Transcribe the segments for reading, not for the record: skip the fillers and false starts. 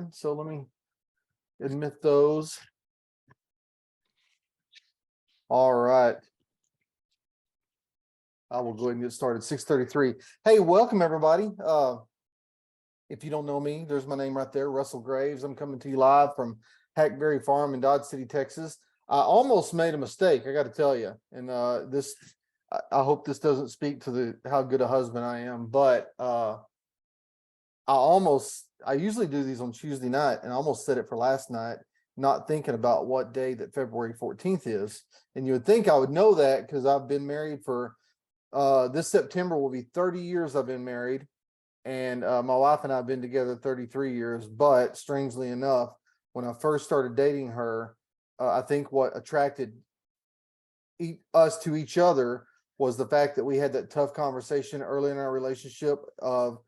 on. So let me admit those. All right. I will go ahead and get started. 6:33. Hey, welcome everybody. If you don't know me, there's my name right there, Russell Graves. I'm coming to you live from Hackberry Farm in Dodge City, Texas. I almost made a mistake, I got to tell you. And I hope this doesn't speak to how good a husband I am, but I usually do these on Tuesday night, and I almost said it for last night, not thinking about what day that February 14th is. And you would think I would know that because I've been married for this September will be 30 years I've been married. And my wife and I have been together 33 years. But strangely enough, when I first started dating her, I think what attracted us to each other was the fact that we had that tough conversation early in our relationship of,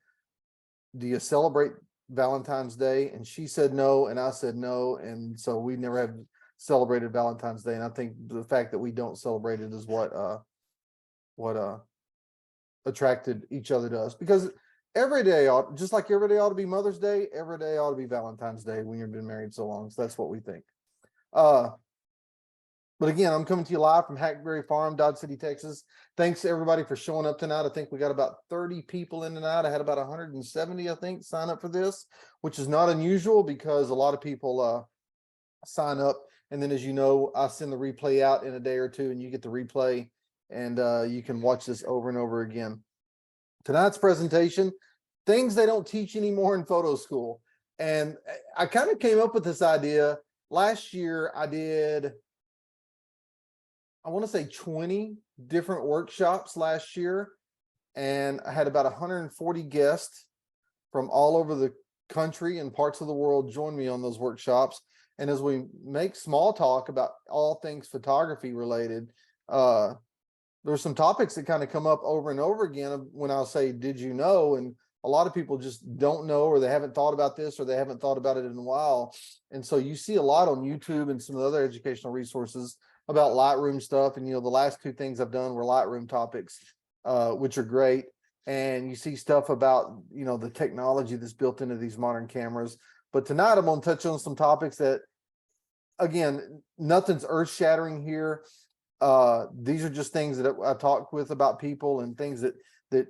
do you celebrate Valentine's Day? And she said no, and I said no. And so we never have celebrated Valentine's Day. And I think the fact that we don't celebrate it is what attracted each other to us, because every day just like every day ought to be Mother's Day, every day ought to be Valentine's Day when you've been married so long. So that's what we think. But again, I'm coming to you live from Hackberry Farm, Dodge City, Texas. Thanks everybody for showing up tonight. I think we got about 30 people in tonight. I had about 170, I think, sign up for this, which is not unusual because a lot of people sign up. And then, as you know, I send the replay out in a day or two, and you get the replay, and you can watch this over and over again. Tonight's presentation, things they don't teach anymore in photo school. And I kind of came up with this idea. Last year, I did, I want to say 20 different workshops last year. And I had about 140 guests from all over the country and parts of the world join me on those workshops. And as we make small talk about all things photography related, there's some topics that kind of come up over and over again when I'll say, did you know? And a lot of people just don't know, or they haven't thought about this, or they haven't thought about it in a while. And so you see a lot on YouTube and some of the other educational resources about Lightroom stuff. And, you know, the last two things I've done were Lightroom topics, which are great. And you see stuff about, you know, the technology that's built into these modern cameras. But tonight I'm going to touch on some topics that, again, nothing's earth shattering here. These are just things that I talked with about people, and things that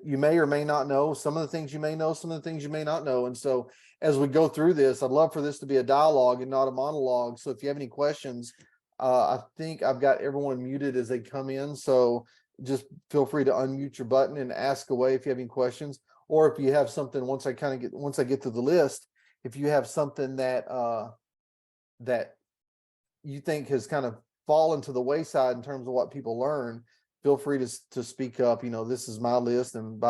you may or may not know. Some of the things you may know, some of the things you may not know. And so as we go through this, I'd love for this to be a dialogue and not a monologue. So if you have any questions, I think I've got everyone muted as they come in. So just feel free to unmute your button and ask away if you have any questions, or if you have something once I get to the list, if you have something that that you think has kind of fallen to the wayside in terms of what people learn, feel free to speak up. You know, this is my list, and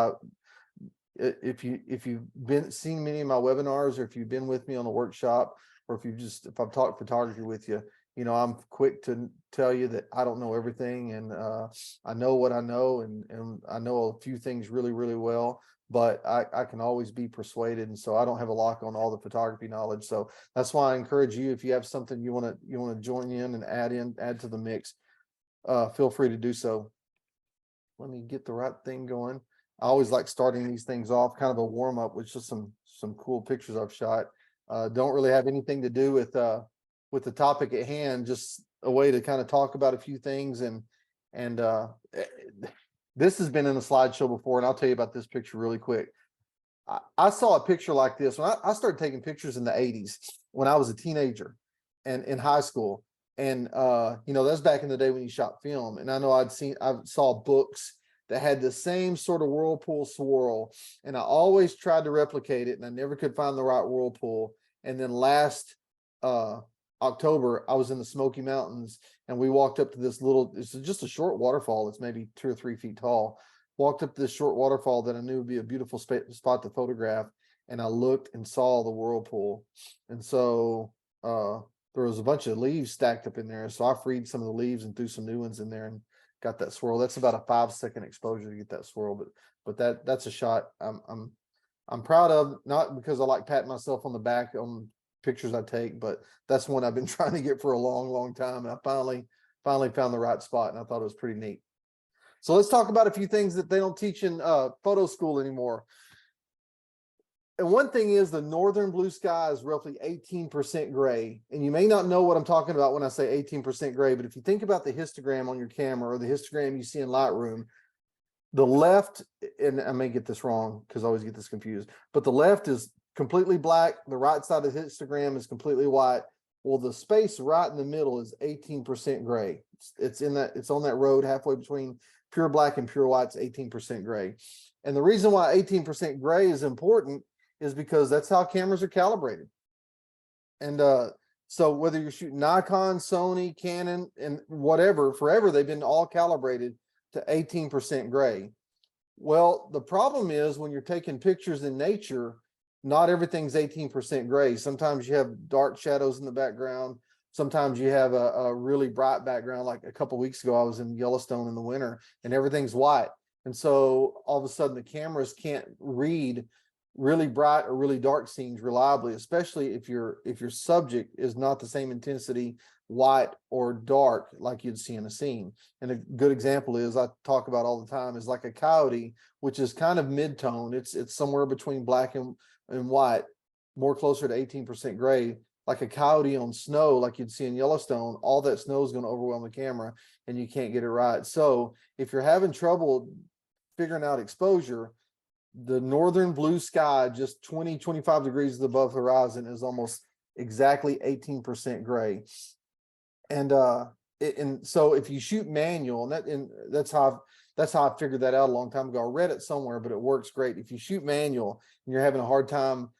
if you've seen many of my webinars, or if you've been with me on a workshop, or if I've talked photography with you, you know, I'm quick to tell you that I don't know everything, and I know what I know, and I know a few things really, really well, but I can always be persuaded. And so I don't have a lock on all the photography knowledge. So that's why I encourage you, if you have something you want to join in and add to the mix, feel free to do so. Let me get the right thing going. I always like starting these things off, kind of a warm up, with just some cool pictures I've shot. Don't really have anything to do with the topic at hand, just a way to kind of talk about a few things. And this has been in a slideshow before, and I'll tell you about this picture really quick. I saw a picture like this when I started taking pictures in the 80s, when I was a teenager and in high school. And you know, that's back in the day when you shot film. And I know I saw books that had the same sort of whirlpool swirl, and I always tried to replicate it, and I never could find the right whirlpool. And then last October, I was in the Smoky Mountains, and we walked up to this it's just a short waterfall. It's maybe 2 or 3 feet tall. Walked up to this short waterfall that I knew would be a beautiful spot to photograph. And I looked and saw the whirlpool. And so there was a bunch of leaves stacked up in there. So I freed some of the leaves and threw some new ones in there and got that swirl. That's about a 5-second exposure to get that swirl. But that's a shot I'm proud of, not because I like patting myself on the back on pictures I take, but that's one I've been trying to get for a long, long time. And I finally found the right spot, and I thought it was pretty neat. So let's talk about a few things that they don't teach in photo school anymore. And one thing is the northern blue sky is roughly 18% gray. And you may not know what I'm talking about when I say 18% gray, but if you think about the histogram on your camera or the histogram you see in Lightroom, the left, and I may get this wrong because I always get this confused, but the left is completely black. The right side of the histogram is completely white. Well, the space right in the middle is 18% gray. It's on that road halfway between pure black and pure white. It's 18% gray. And the reason why 18% gray is important is because that's how cameras are calibrated. And so whether you're shooting Nikon, Sony, Canon, and whatever, forever, they've been all calibrated to 18% gray. Well, the problem is when you're taking pictures in nature, not everything's 18% gray. Sometimes you have dark shadows in the background. Sometimes you have a really bright background. Like a couple of weeks ago, I was in Yellowstone in the winter and everything's white. And so all of a sudden the cameras can't read really bright or really dark scenes reliably, especially if your subject is not the same intensity, white or dark, like you'd see in a scene. And a good example is I talk about all the time is like a coyote, which is kind of mid-tone. It's somewhere between black and white, more closer to 18% gray. Like a coyote on snow, like you'd see in Yellowstone, all that snow is going to overwhelm the camera and you can't get it right. So if you're having trouble figuring out exposure, the northern blue sky, just 20-25 degrees above horizon, is almost exactly 18% gray. And so if you shoot manual, and that's how I figured that out a long time ago. I read it somewhere, but it works great. If you shoot manual and you're having a hard time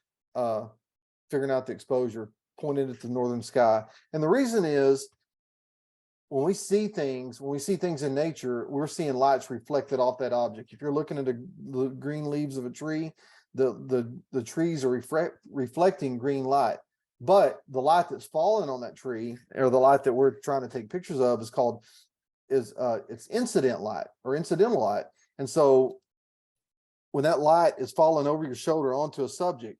figuring out the exposure, point it at the northern sky. And the reason is when we see things in nature, we're seeing lights reflected off that object. If you're looking at the green leaves of a tree, the trees are reflecting green light. But the light that's falling on that tree, or the light that we're trying to take pictures of, it's incident light or incidental light. And so when that light is falling over your shoulder onto a subject,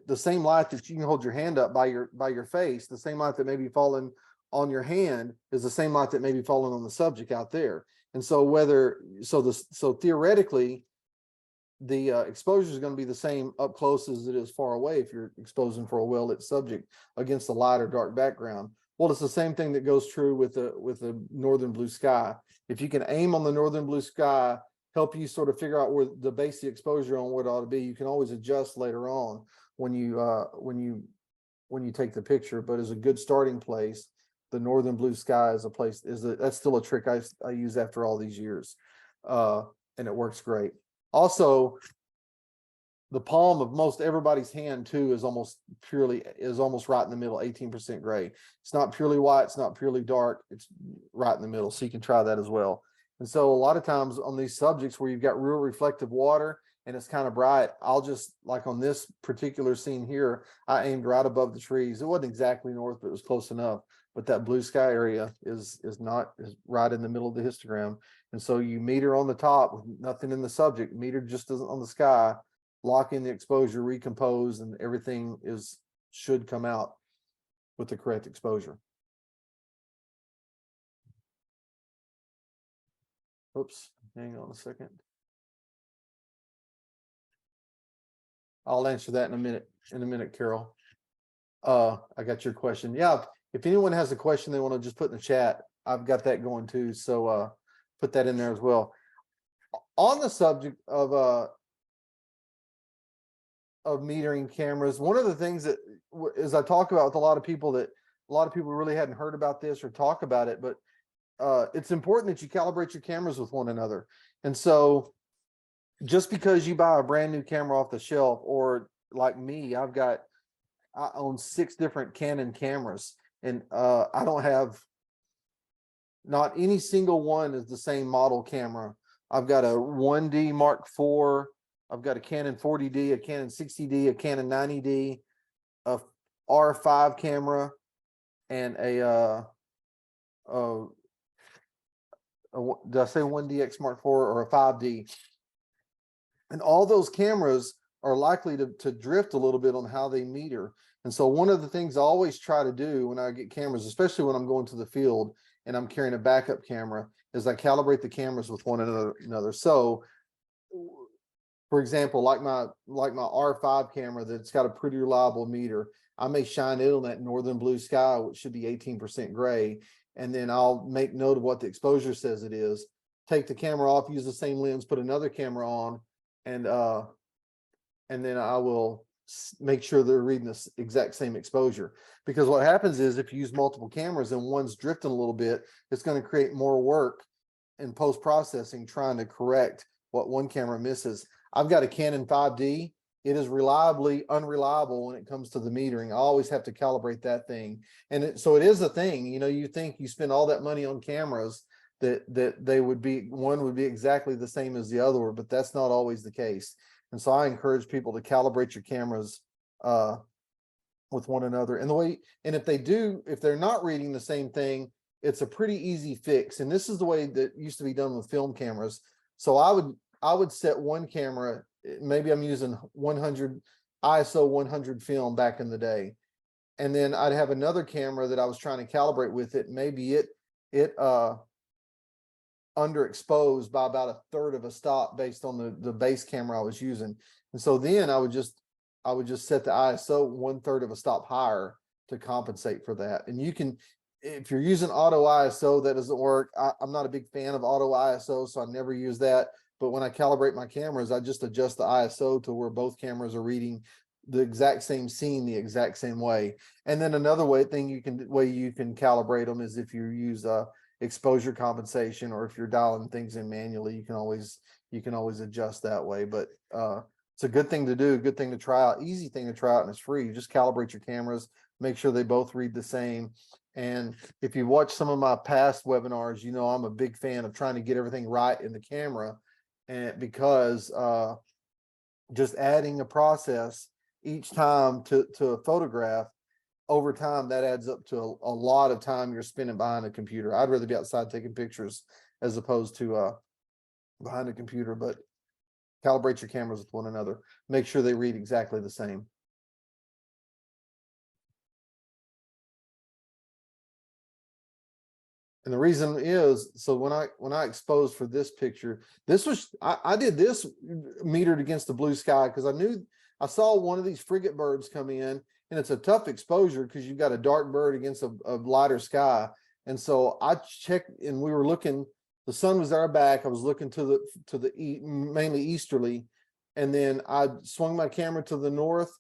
the same light that you can hold your hand up by your face, the same light that may be falling on your hand is the same light that may be falling on the subject out there. And so so theoretically, the exposure is going to be the same up close as it is far away if you're exposing for a well-lit subject against a light or dark background. Well, it's the same thing that goes true with the northern blue sky. If you can aim on the northern blue sky, help you sort of figure out where the basic exposure on what it ought to be, you can always adjust later on when you take the picture. But as a good starting place, the northern blue sky is that's still a trick I use after all these years, and it works great. Also, the palm of most everybody's hand too is almost right in the middle, 18% gray. It's not purely white, it's not purely dark, it's right in the middle. So you can try that as well. And so a lot of times on these subjects where you've got real reflective water and it's kind of bright, I'll just, like on this particular scene here, I aimed right above the trees. It wasn't exactly north, but it was close enough. But that blue sky area is right in the middle of the histogram. And so you meter on the top with nothing in the subject, meter just on the sky, lock in the exposure, recompose, and everything should come out with the correct exposure. Oops, hang on a second. I'll answer that in a minute, Carol. I got your question. Yeah, if anyone has a question they want to just put in the chat, I've got that going too. So put that in there as well. On the subject of metering cameras, one of the things that is I talk about with a lot of people really hadn't heard about this or talk about it, but it's important that you calibrate your cameras with one another. And so just because you buy a brand new camera off the shelf, or like me, I own 6 different Canon cameras, and I don't have, not any single one is the same model camera. I've got a 1D Mark IV, I've got a Canon 40D, a Canon 60D, a Canon 90D, a R5 camera, and did I say 1DX Mark IV or a 5D? And all those cameras are likely to drift a little bit on how they meter. And so one of the things I always try to do when I get cameras, especially when I'm going to the field and I'm carrying a backup camera, is I calibrate the cameras with one another. So For example, like my R5 camera that's got a pretty reliable meter, I may shine it on that northern blue sky, which should be 18% gray, and then I'll make note of what the exposure says it is, take the camera off, use the same lens, put another camera on, and then I will make sure they're reading the exact same exposure. Because what happens is if you use multiple cameras and one's drifting a little bit, it's going to create more work in post-processing trying to correct what one camera misses. I've got a Canon 5D. It is reliably unreliable when it comes to the metering. I always have to calibrate that thing. And so it is a thing, you know, you think you spend all that money on cameras that they would be, one would be exactly the same as the other, but that's not always the case. And so I encourage people to calibrate your cameras with one another. And the way, and if they do, if they're not reading the same thing, it's a pretty easy fix. And this is the way that used to be done with film cameras. So I would set one camera, maybe I'm using 100 ISO 100 film back in the day. And then I'd have another camera that I was trying to calibrate with it. Maybe it underexposed by about a third of a stop based on the base camera I was using. And so then I would just set the ISO 1/3 of a stop higher to compensate for that. And you can, if you're using auto ISO, that doesn't work. I'm not a big fan of auto ISO, so I never use that. But when I calibrate my cameras, I just adjust the ISO to where both cameras are reading the exact same scene the exact same way. And then another way you can calibrate them is if you use exposure compensation, or if you're dialing things in manually, you can always adjust that way. But it's a good thing to do, good thing to try out, easy thing to try out, and it's free. You just calibrate your cameras, make sure they both read the same. And if you watch some of my past webinars, you know I'm a big fan of trying to get everything right in the camera, and because just adding a process each time to a photograph, over time, that adds up to a lot of time you're spending behind a computer. I'd rather be outside taking pictures as opposed to behind a computer, but calibrate your cameras with one another. Make sure they read exactly the same. And the reason is, so when I exposed for this picture, this was, I did this metered against the blue sky because I saw one of these frigate birds come in. And it's a tough exposure because you've got a dark bird against a lighter sky. And so I checked, and we were looking, the sun was at our back. I was looking to the mainly easterly. And then I swung my camera to the north,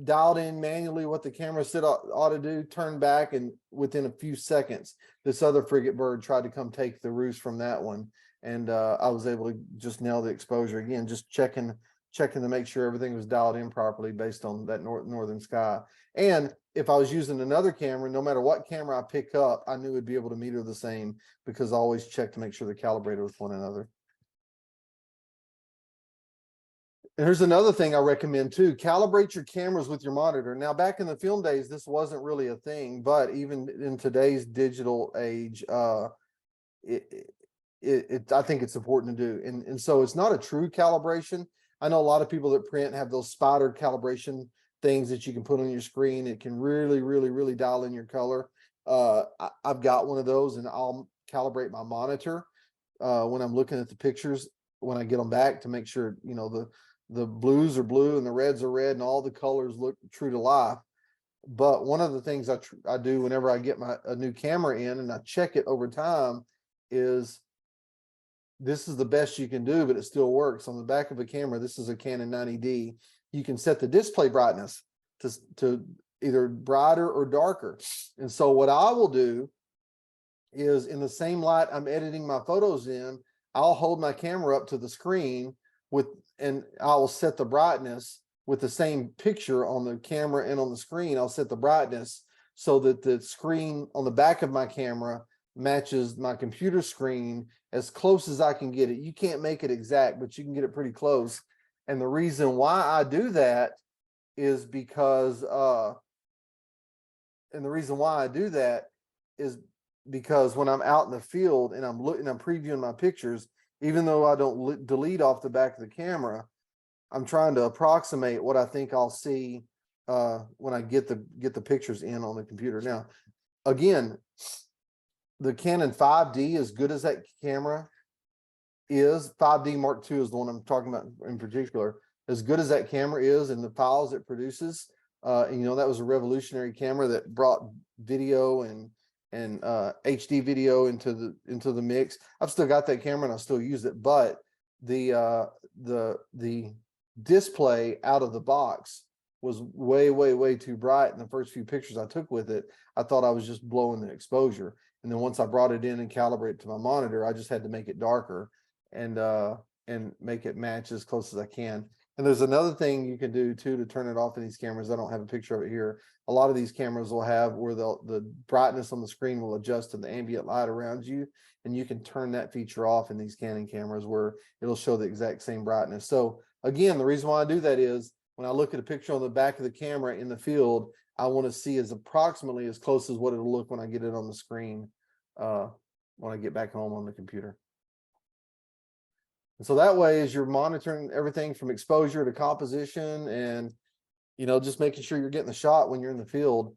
dialed in manually what the camera said ought to do, turned back, and within a few seconds, this other frigate bird tried to come take the roost from that one. And I was able to just nail the exposure again, just checking to make sure everything was dialed in properly based on that northern sky. And if I was using another camera, no matter what camera I pick up, I knew it'd be able to meter the same, because I always check to make sure they're calibrated with one another. And here's another thing I recommend too: calibrate your cameras with your monitor. Now, back in the film days, this wasn't really a thing, but even in today's digital age, I think it's important to do. And so it's not a true calibration. I know a lot of people that print have those spider calibration things that you can put on your screen. It can really dial in your color. I've got one of those, and I'll calibrate my monitor when I'm looking at the pictures when I get them back, to make sure, you know, the blues are blue and the reds are red and all the colors look true to life. But one of the things I do whenever I get a new camera in and I check it over time is, this is the best you can do, but it still works. On the back of a camera, this is a Canon 90D, you can set the display brightness to either brighter or darker. And so what I will do is, in the same light I'm editing my photos in, I'll hold my camera up to the screen and I'll set the brightness with the same picture on the camera and on the screen. I'll set the brightness so that the screen on the back of my camera matches my computer screen as close as I can get it. You can't make it exact, but you can get it pretty close. And the reason why I do that is because when I'm out in the field and I'm previewing my pictures, even though I don't delete off the back of the camera, I'm trying to approximate what I think I'll see when I get the pictures in on the computer. Now, again, the Canon 5D, as good as that camera is, 5D Mark II is the one I'm talking about in particular. As good as that camera is and the files it produces, and that was a revolutionary camera that brought video and HD video into the mix. I've still got that camera and I still use it, but the display out of the box was way too bright. In the first few pictures I took with it, I thought I was just blowing the exposure. And then once I brought it in and calibrated to my monitor, I just had to make it darker and make it match as close as I can. And there's another thing you can do too to turn it off in these cameras. I don't have a picture of it here. A lot of these cameras will have where the brightness on the screen will adjust to the ambient light around you, and you can turn that feature off in these Canon cameras where it'll show the exact same brightness. So again, the reason why I do that is when I look at a picture on the back of the camera in the field, I want to see as approximately as close as what it'll look when I get it on the screen when I get back home on the computer. And so that way, as you're monitoring everything from exposure to composition and, just making sure you're getting the shot when you're in the field,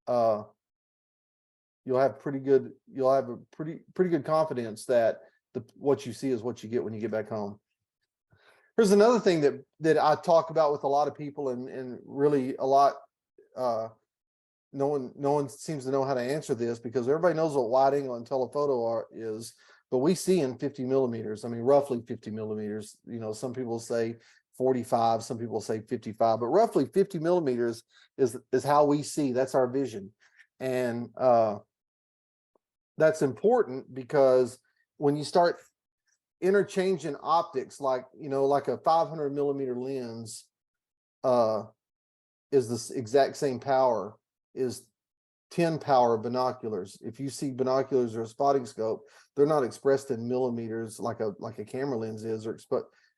you'll have a pretty good confidence that what you see is what you get when you get back home. Here's another thing that I talk about with a lot of people and really a lot, no one seems to know how to answer this because everybody knows what wide angle and telephoto is, but we see in 50 millimeters. I mean, roughly 50 millimeters. Some people say 45, some people say 55, but roughly 50 millimeters is how we see. That's our vision, and that's important because when you start interchanging optics, like a 500 millimeter lens is the exact same power is 10 power binoculars. If you see binoculars or a spotting scope, they're not expressed in millimeters like a camera lens is, or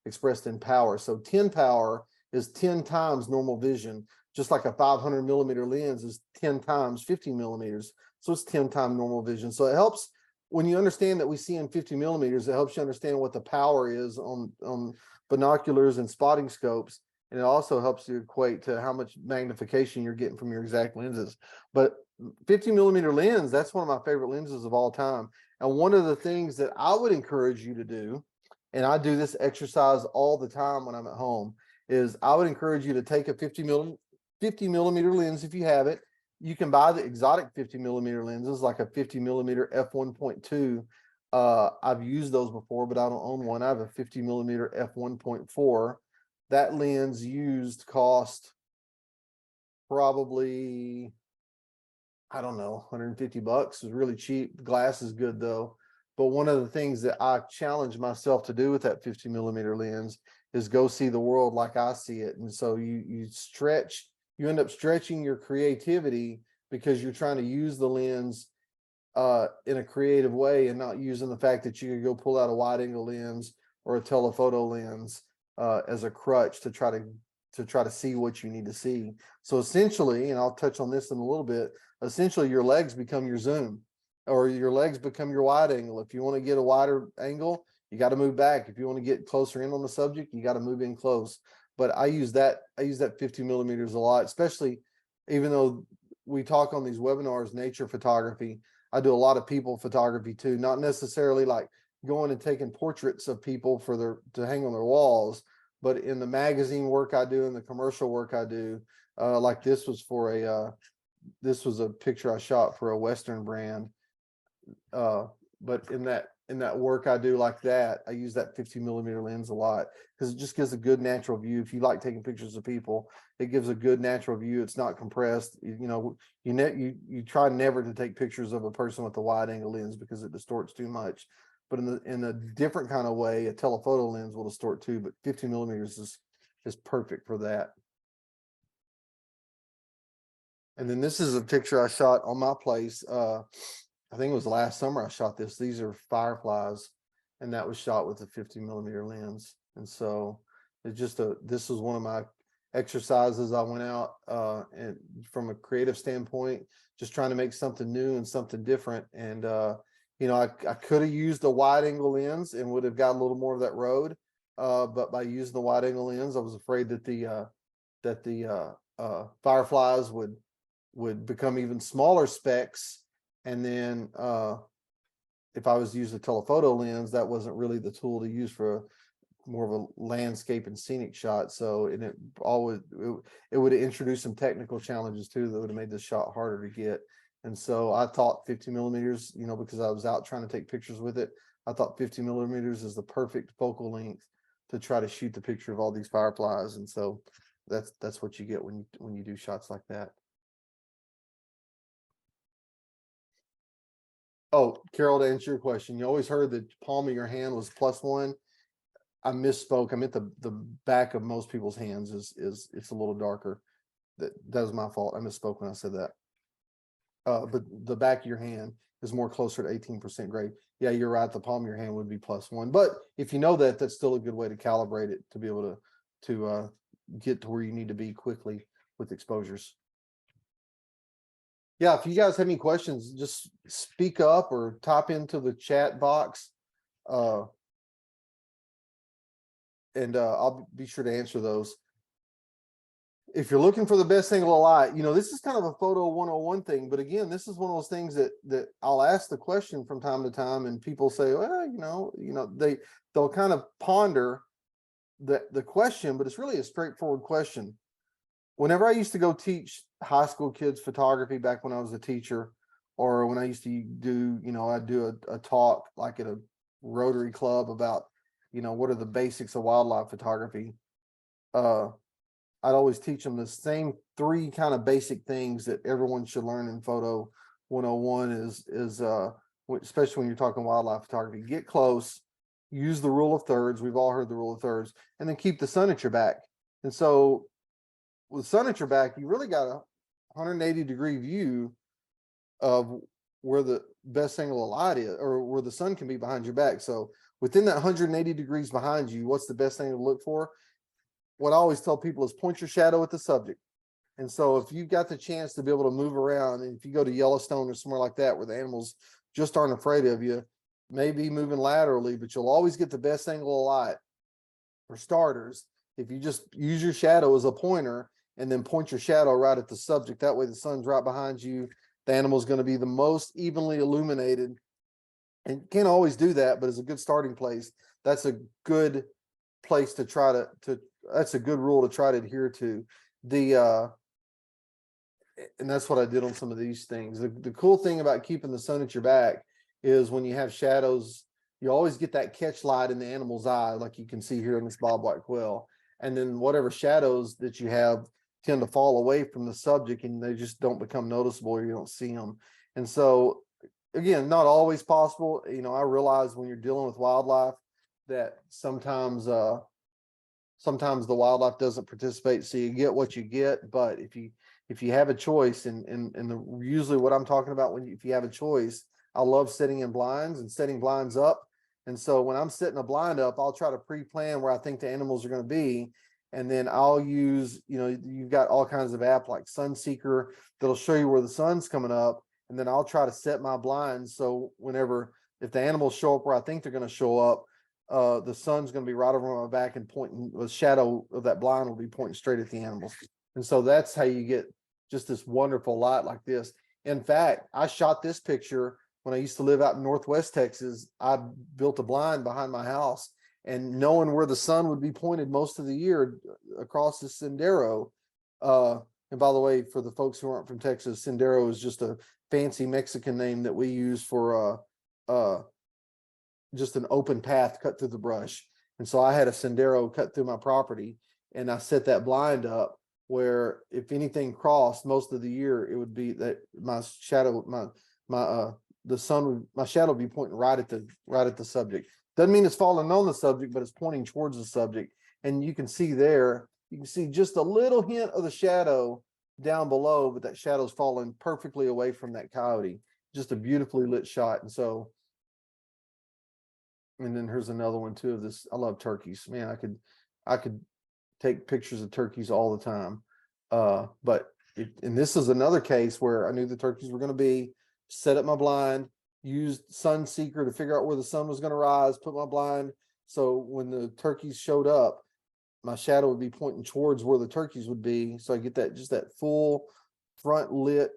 expressed in power. So 10 power is 10 times normal vision, just like a 500 millimeter lens is 10 times 50 millimeters. So it's 10 times normal vision. So it helps when you understand that we see in 50 millimeters, it helps you understand what the power is on binoculars and spotting scopes. And it also helps you equate to how much magnification you're getting from your exact lenses. But 50 millimeter lens, that's one of my favorite lenses of all time. And one of the things that I would encourage you to do, and I do this exercise all the time when I'm at home, is I would encourage you to take a 50 millimeter lens if you have it. You can buy the exotic 50 millimeter lenses, like a 50 millimeter f1.2. I've used those before, but I don't own one. I have a 50 millimeter f1.4. That lens used cost probably, I don't know, 150 bucks. It was really cheap. The glass is good though. But one of the things that I challenge myself to do with that 50 millimeter lens is go see the world like I see it. And so you end up stretching your creativity because you're trying to use the lens in a creative way and not using the fact that you could go pull out a wide angle lens or a telephoto lens as a crutch to try to see what you need to see. So essentially, and I'll touch on this in a little bit, essentially your legs become your zoom, or your legs become your wide angle. If you want to get a wider angle, you got to move back. If you want to get closer in on the subject, you got to move in close. But I use that 50 millimeters a lot, especially even though we talk on these webinars, nature photography. I do a lot of people photography too, not necessarily like going and taking portraits of people to hang on their walls, but in the magazine work I do and the commercial work I do, like this was a picture I shot for a Western brand. But in that work I do like that, I use that 50 millimeter lens a lot because it just gives a good natural view. If you like taking pictures of people, it gives a good natural view. It's not compressed. You try never to take pictures of a person with a wide angle lens because it distorts too much. But in a different kind of way, a telephoto lens will distort too. But 50 millimeters is perfect for that. And then this is a picture I shot on my place. I think it was last summer I shot this. These are fireflies, and that was shot with a 50 millimeter lens. And so this was one of my exercises. I went out and from a creative standpoint, just trying to make something new and something different. And I could have used a wide angle lens and would have got a little more of that road. But by using the wide angle lens, I was afraid that the fireflies would become even smaller specks, and then if I was to use a telephoto lens, that wasn't really the tool to use for more of a landscape and scenic shot. So, and it would have introduced some technical challenges too that would have made this shot harder to get. And so I thought 50 millimeters, you know, because I was out trying to take pictures with it, I thought 50 millimeters is the perfect focal length to try to shoot the picture of all these fireflies. And so that's what you get when you do shots like that. Oh, Carol, to answer your question, you always heard that palm of your hand was +1. I misspoke. I meant the back of most people's hands is it's a little darker. That was my fault. I misspoke when I said that. But the back of your hand is more closer to 18% gray. Yeah, you're right. The palm of your hand would be +1. But if you know that, that's still a good way to calibrate it to be able to get to where you need to be quickly with exposures. Yeah, if you guys have any questions, just speak up or type into the chat box. And I'll be sure to answer those. If you're looking for the best angle of light, you know, this is kind of a photo 101 thing, but again, this is one of those things that I'll ask the question from time to time, and people say, well, they'll kind of ponder the question, but it's really a straightforward question. Whenever I used to go teach high school kids photography back when I was a teacher, or when I used to do, I'd do a talk like at a Rotary Club about, what are the basics of wildlife photography. I'd always teach them the same 3 kind of basic things that everyone should learn in photo 101 is especially when you're talking wildlife photography. Get close, use the rule of thirds. We've all heard the rule of thirds, and then keep the sun at your back. And so with sun at your back, you really got a 180-degree view of where the best angle of light is, or where the sun can be behind your back. So within that 180 degrees behind you, what's the best thing to look for? What I always tell people is point your shadow at the subject. And so if you've got the chance to be able to move around, and if you go to Yellowstone or somewhere like that where the animals just aren't afraid of you, maybe moving laterally, but you'll always get the best angle of light. For starters, if you just use your shadow as a pointer and then point your shadow right at the subject, that way the sun's right behind you, the animal's going to be the most evenly illuminated. And you can't always do that, but it's a good starting place. That's a good place to try to that's a good rule to try to adhere to. And that's what I did on some of these things. The cool thing about keeping the sun at your back is when you have shadows, you always get that catch light in the animal's eye, like you can see here in this bobwhite quail. And then whatever shadows that you have tend to fall away from the subject, and they just don't become noticeable, or you don't see them. And so again, not always possible. I realize when you're dealing with wildlife that sometimes the wildlife doesn't participate, so you get what you get. But if you have a choice, and usually what I'm talking about if you have a choice, I love sitting in blinds and setting blinds up. And so when I'm setting a blind up, I'll try to pre-plan where I think the animals are going to be. And then I'll use, you've got all kinds of apps like Sunseeker that'll show you where the sun's coming up. And then I'll try to set my blinds so if the animals show up where I think they're going to show up, the sun's going to be right over my back and pointing, the shadow of that blind will be pointing straight at the animals. And so that's how you get just this wonderful light like this. In fact, I shot this picture when I used to live out in Northwest Texas. I built a blind behind my house, and knowing where the sun would be pointed most of the year across the Sendero. And by the way, for the folks who aren't from Texas, Sendero is just a fancy Mexican name that we use for just an open path cut through the brush. And so I had a Sendero cut through my property, and I set that blind up where if anything crossed most of the year, it would be that my shadow, my shadow would be pointing right at the subject. Doesn't mean it's falling on the subject, but it's pointing towards the subject. And you can see just a little hint of the shadow down below, but that shadow's falling perfectly away from that coyote. Just a beautifully lit shot. And then here's another one too of this. I love turkeys, man. I could take pictures of turkeys all the time. And this is another case where I knew the turkeys were going to be, set up my blind, used Sunseeker to figure out where the sun was going to rise, put my blind. So when the turkeys showed up, my shadow would be pointing towards where the turkeys would be. So I get that full front lit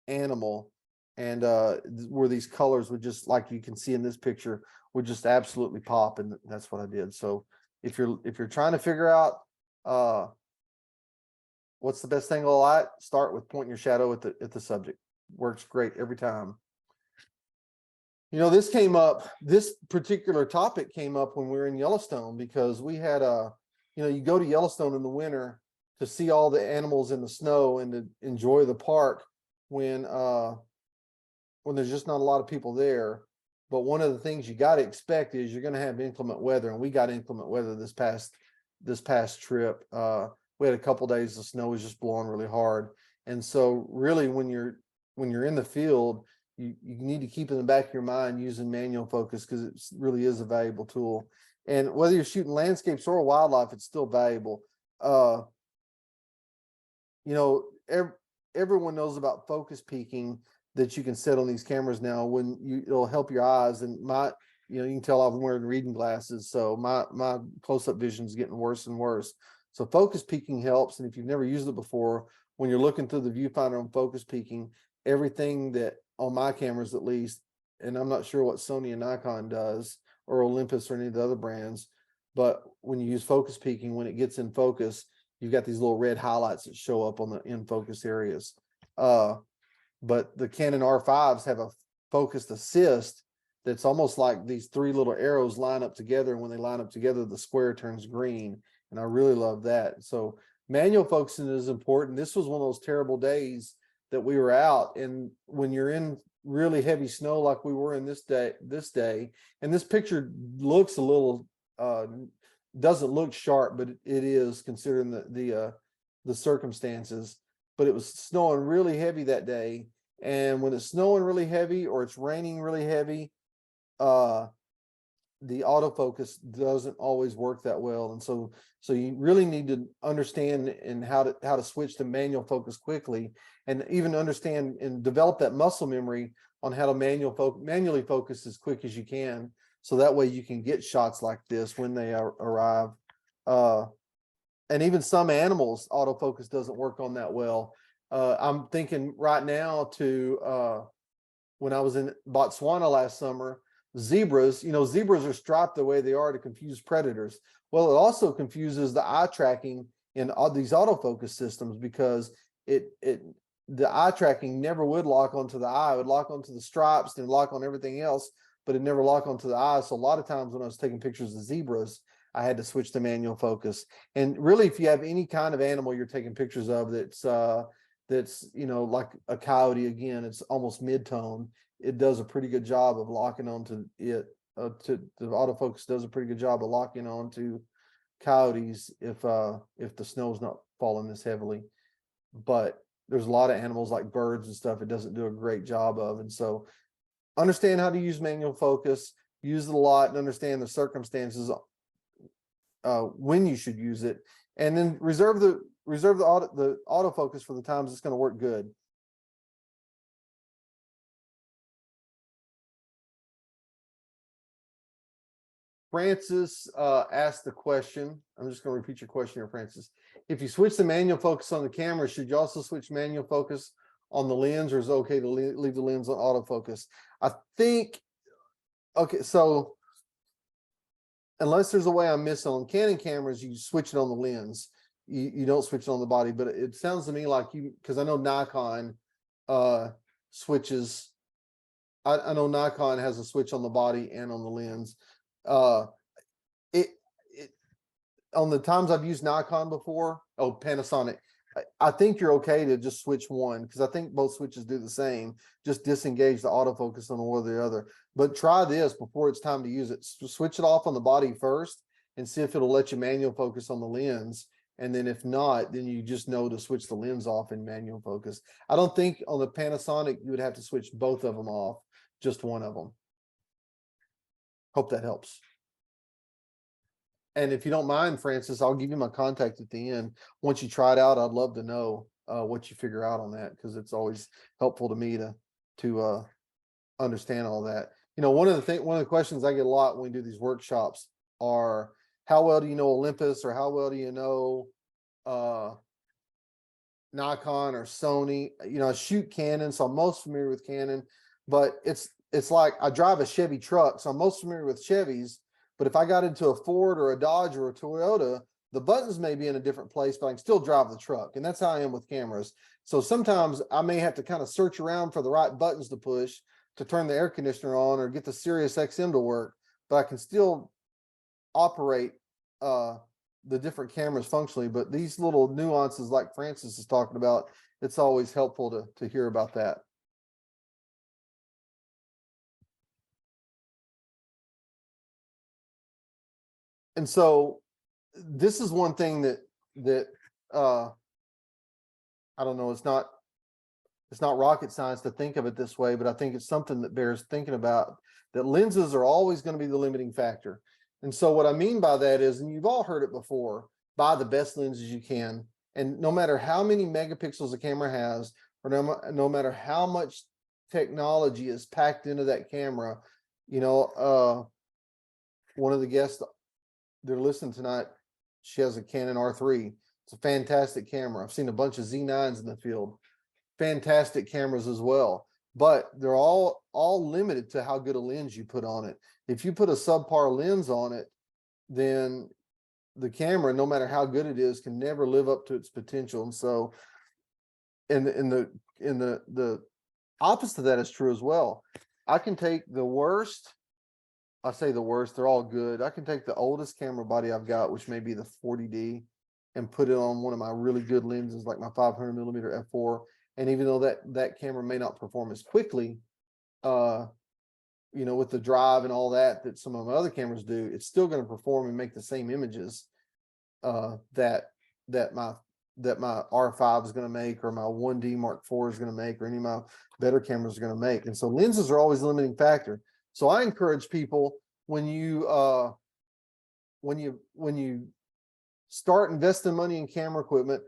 animal and where these colors would just, like you can see in this picture, would just absolutely pop, and that's what I did. So if you're trying to figure out what's the best thing to light, start with pointing your shadow at the subject. Works great every time. You know, this particular topic came up when we were in Yellowstone, because we had you go to Yellowstone in the winter to see all the animals in the snow and to enjoy the park when there's just not a lot of people there. But one of the things you got to expect is you're going to have inclement weather, and we got inclement weather this past trip. We had a couple days the snow was just blowing really hard, and so really when you're in the field, you need to keep in the back of your mind using manual focus, because it really is a valuable tool. And whether you're shooting landscapes or wildlife, it's still valuable. Everyone knows about focus peaking that you can set on these cameras now. It'll help your eyes. And you can tell I'm wearing reading glasses, so my close-up vision is getting worse and worse. So focus peaking helps. And if you've never used it before, when you're looking through the viewfinder on focus peaking, everything that on my cameras at least, and I'm not sure what Sony and Nikon does, or Olympus or any of the other brands, but when you use focus peaking, when it gets in focus, you've got these little red highlights that show up on the in focus areas. But the Canon R5s have a focused assist that's almost like these three little arrows line up together, and when they line up together, the square turns green, and I really love that. So manual focusing is important. This was one of those terrible days that we were out, and when you're in really heavy snow like we were in this day, and this picture looks a little doesn't look sharp, but it is considering the circumstances. But it was snowing really heavy that day, and when it's snowing really heavy or it's raining really heavy, the autofocus doesn't always work that well. And so you really need to understand and how to switch to manual focus quickly, and even understand and develop that muscle memory on how to manually focus as quick as you can, so that way you can get shots like this when they arrive. And even some animals, autofocus doesn't work on that well. I'm thinking right now to when I was in Botswana last summer, zebras are striped the way they are to confuse predators. Well, it also confuses the eye tracking in all these autofocus systems, because the eye tracking never would lock onto the eye. It would lock onto the stripes and lock on everything else, but it never lock onto the eye. So a lot of times when I was taking pictures of zebras, I had to switch to manual focus. And really, if you have any kind of animal you're taking pictures of that's like a coyote, again, it's almost mid-tone, it does a pretty good job of locking onto it. The autofocus does a pretty good job of locking onto coyotes if the snow's not falling this heavily. But there's a lot of animals like birds and stuff it doesn't do a great job of. And so understand how to use manual focus, use it a lot, and understand the circumstances when you should use it, and then reserve the autofocus for the times it's going to work good. Francis asked the question. I'm just going to repeat your question here, Francis. If you switch the manual focus on the camera, should you also switch manual focus on the lens, or is it okay to leave the lens on autofocus? I think, okay, so unless there's a way I'm missing, on Canon cameras, you switch it on the lens. You don't switch it on the body, but it sounds to me like because I know Nikon switches. I know Nikon has a switch on the body and on the lens. On the times I've used Nikon before, Panasonic, I think you're okay to just switch one, because I think both switches do the same. Just disengage the autofocus on one or the other. But try this before it's time to use it. Switch it off on the body first and see if it'll let you manual focus on the lens. And then if not, then you just know to switch the lens off in manual focus. I don't think on the Panasonic you would have to switch both of them off, just one of them. Hope that helps. And if you don't mind, Francis, I'll give you my contact at the end. Once you try it out, I'd love to know what you figure out on that, because it's always helpful to me to understand all that. One of the questions I get a lot when we do these workshops are, how well do you know Olympus, or how well do you know Nikon or Sony. You know, I shoot Canon, so I'm most familiar with Canon, but it's like I drive a Chevy truck, so I'm most familiar with Chevys. But if I got into a Ford or a Dodge or a Toyota, the buttons may be in a different place, but I can still drive the truck. And that's how I am with cameras. So sometimes I may have to kind of search around for the right buttons to push to turn the air conditioner on or get the Sirius XM to work, but I can still operate the different cameras functionally. But these little nuances like Francis is talking about, it's always helpful to hear about that. And so this is one thing that uh I don't know, it's not rocket science to think of it this way, but I think it's something that bears thinking about, that lenses are always going to be the limiting factor. And so what I mean by that is, and you've all heard it before, buy the best lenses you can. And no matter how many megapixels a camera has, or no matter how much technology is packed into that camera, you know, one of the guests they're listening tonight, she has a Canon R3. It's a fantastic camera. I've seen a bunch of Z9s in the field, fantastic cameras as well, but they're all limited to how good a lens you put on it. If you put a subpar lens on it, then the camera, no matter how good it is, can never live up to its potential. And so the opposite of that is true as well. I can take the worst, I say the worst, they're all good. I can take the oldest camera body I've got, which may be the 40D, and put it on one of my really good lenses, like my 500 millimeter f4. And even though that camera may not perform as quickly, you know, with the drive and all that some of my other cameras do, it's still going to perform and make the same images that my R5 is going to make, or my 1D Mark IV is going to make, or any of my better cameras are going to make. And so lenses are always a limiting factor. So I encourage people, when you start investing money in camera equipment,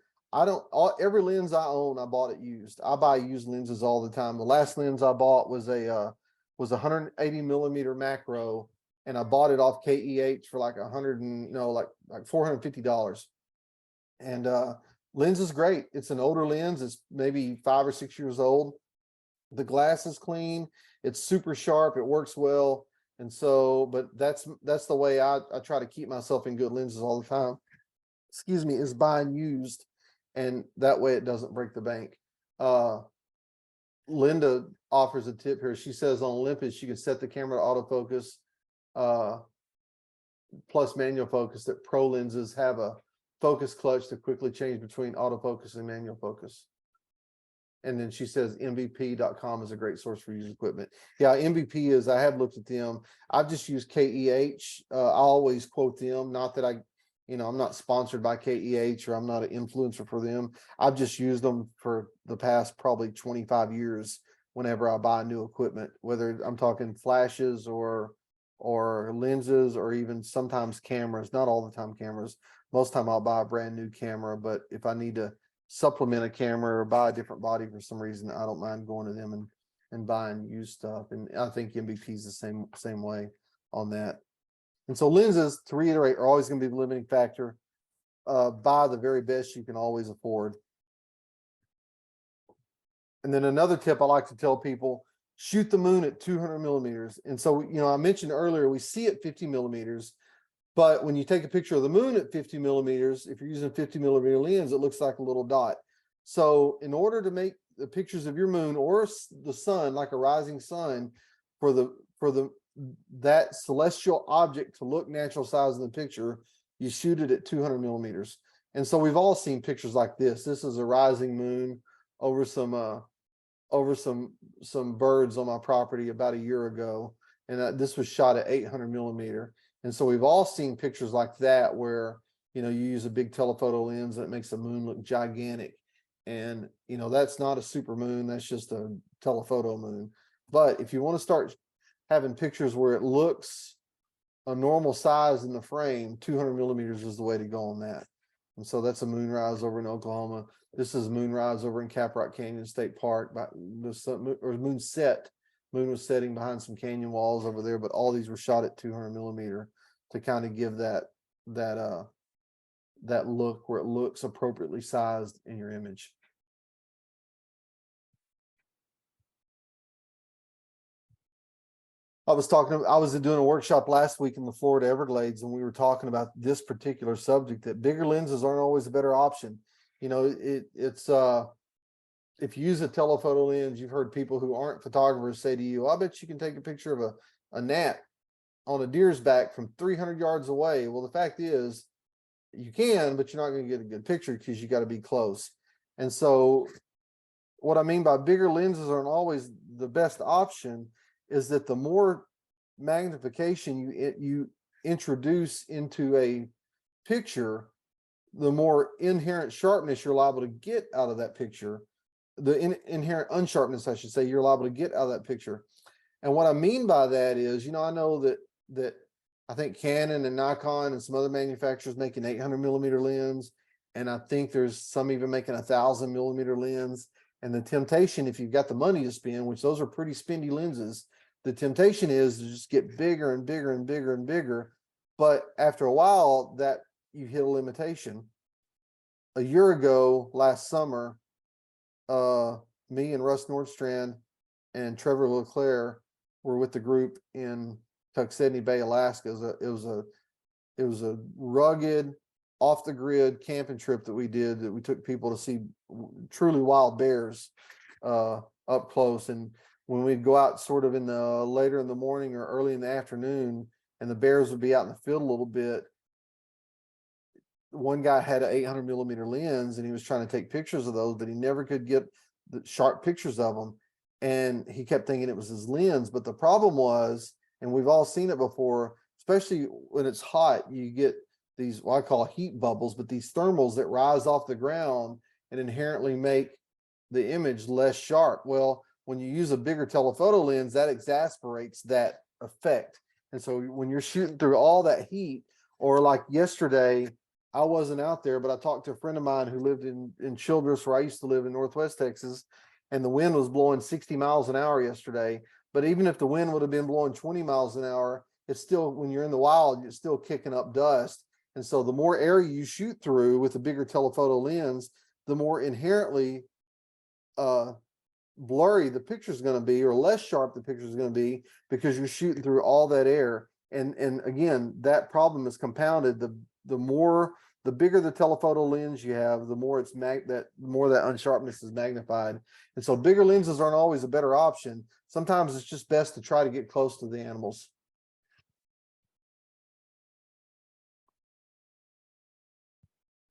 every lens I own, I bought it used. I buy used lenses all the time. The last lens I bought was a 180 millimeter macro, and I bought it off KEH for like like $450. And lens is great. It's an older lens. It's maybe 5 or 6 years old. The glass is clean. It's super sharp. It works well. And so, but that's the way I try to keep myself in good lenses all the time. Excuse me, is buying used, and that way it doesn't break the bank. Linda offers a tip here. She says on Olympus, you can set the camera to autofocus plus manual focus, that pro lenses have a focus clutch to quickly change between autofocus and manual focus. And then she says MVP.com is a great source for used equipment. Yeah, MVP is, I have looked at them. I've just used KEH. I always quote them. Not that I'm not sponsored by KEH, or I'm not an influencer for them. I've just used them for the past probably 25 years whenever I buy new equipment, whether I'm talking flashes or lenses, or even sometimes cameras. Not all the time cameras. Most time I'll buy a brand new camera, but if I need to supplement a camera or buy a different body for some reason, I don't mind going to them and buying used stuff. And I think MVP is the same way on that. And so lenses, to reiterate, are always going to be the limiting factor. Buy the very best you can always afford. And then another tip I like to tell people, shoot the moon at 200 millimeters. And so, I mentioned earlier, we see it 50 millimeters, but when you take a picture of the moon at 50 millimeters, if you're using a 50 millimeter lens, it looks like a little dot. So in order to make the pictures of your moon or the sun, like a rising sun, for that celestial object to look natural size in the picture, you shoot it at 200 millimeters. And so we've all seen pictures like this. This is a rising moon over some birds on my property about a year ago. And this was shot at 800 millimeter. And so we've all seen pictures like that where, you use a big telephoto lens and it makes the moon look gigantic. And, that's not a super moon. That's just a telephoto moon. But if you want to start having pictures where it looks a normal size in the frame, 200 millimeters is the way to go on that. And so that's a moonrise over in Oklahoma. This is moonrise over in Caprock Canyon State Park. Moonset. Moon was setting behind some canyon walls over there, but all these were shot at 200 millimeter to kind of give that look where it looks appropriately sized in your image. I was doing a workshop last week in the Florida Everglades, and we were talking about this particular subject, that bigger lenses aren't always a better option. You know, it's if you use a telephoto lens, you've heard people who aren't photographers say to you, I bet you can take a picture of a gnat on a deer's back from 300 yards away. Well, the fact is you can, but you're not going to get a good picture because you got to be close. And so what I mean by bigger lenses aren't always the best option is that the more magnification you introduce into a picture, the more inherent sharpness you're liable to get out of that picture. The inherent unsharpness, I should say, you're liable to get out of that picture. And what I mean by that is, you know, I know that I think Canon and Nikon and some other manufacturers making 800mm lens, and I think there's some even making 1000mm lens. And the temptation, if you've got the money to spend, which those are pretty spendy lenses, the temptation is to just get bigger and bigger and bigger and bigger. But after a while, that you hit a limitation. A year ago, last summer, me and Russ Nordstrand and Trevor LeClaire were with the group in Tuxedni Bay, Alaska. It was a rugged, off the grid camping trip that we did, that we took people to see truly wild bears up close. And when we'd go out sort of in the later in the morning or early in the afternoon, and the bears would be out in the field a little bit, one guy had an 800mm lens and he was trying to take pictures of those, but he never could get the sharp pictures of them. And he kept thinking it was his lens. But the problem was, and we've all seen it before, especially when it's hot, you get these, what I call heat bubbles, but these thermals that rise off the ground and inherently make the image less sharp. Well, when you use a bigger telephoto lens, that exasperates that effect. And so when you're shooting through all that heat, or like yesterday, I wasn't out there, but I talked to a friend of mine who lived in Childress, where I used to live in Northwest Texas, and the wind was blowing 60 miles an hour yesterday. But even if the wind would have been blowing 20 miles an hour, it's still, when you're in the wild, you're still kicking up dust. And so the more area you shoot through with a bigger telephoto lens, the more inherently blurry the picture is going to be, or less sharp the picture is going to be, because you're shooting through all that air. And again, that problem is compounded. The bigger the telephoto lens you have, the more the more that unsharpness is magnified. And so bigger lenses aren't always a better option. Sometimes it's just best to try to get close to the animals.